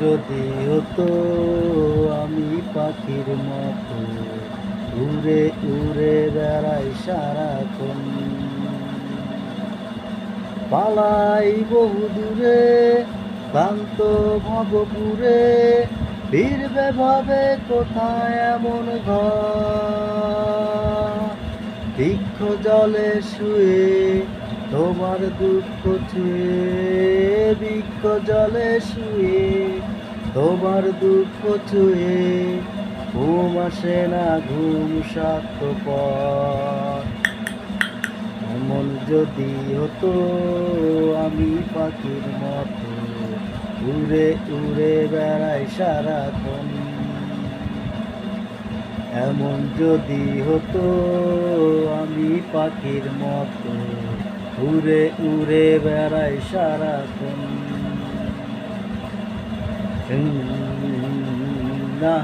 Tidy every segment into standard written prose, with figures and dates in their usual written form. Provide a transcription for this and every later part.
যদি হতো আমি পাখির মতো উড়ে উড়ে বেড়াই সারাক্ষণ, পালাই বহু দূরে ক্লান্ত ভবপুরে, ফিরবে ভাবে কোথায় এমন ঘর, বৃক্ষ জলে শুয়ে তোমার দুঃখ ছুঁয়ে, বৃক্ষ জলে শুয়ে তোমার দুঃখ ছুঁয়ে, ঘুম আসে না ঘুম স্বার্থপর। এমন যদি হতো আমি পাখির মতো উড়ে উড়ে বেড়াই সারাক্ষণ, এমন যদি হতো আমি পাখির মতো উড়ে উড়ে বেড়াই সারাক্ষণ। না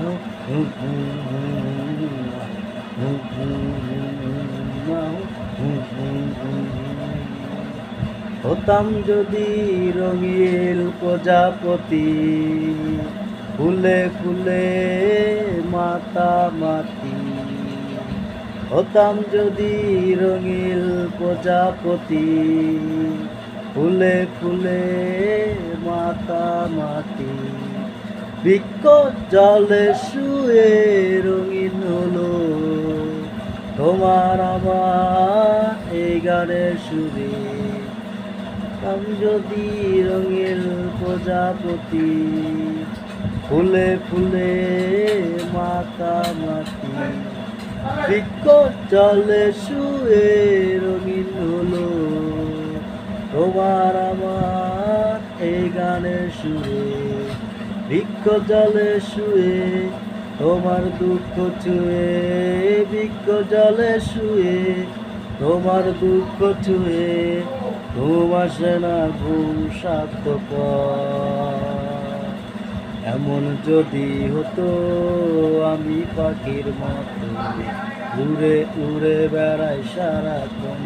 হতাম যদি রঙিল প্রজাপতি, ফুলে ফুলে মাতামাতি, হতাম যদি রঙিল প্রজাপতি, ফুলে ফুলে মাতামাতি, বৃক্ষ জলে শুয়ে রঙিন হলো তোমার আমার এই গানের সুরে। আমি যদি রঙিল প্রজাপতি, ফুলে ফুলে মাতামাতি, বৃক্ষ জলে শুয়ে রঙিন হলো তোমার আমার এই গানের সুরে। বৃক্ষ জলে শুয়ে তোমার দুঃখ ছুঁয়ে, বৃক্ষ জলে শুয়ে তোমার দুঃখ ছুঁয়ে, ঘুম আসে না ঘুম স্বার্থপর। এমন যদি হতো আমি পাখির মতো উড়ে উড়ে বেড়াই সারাক্ষণ।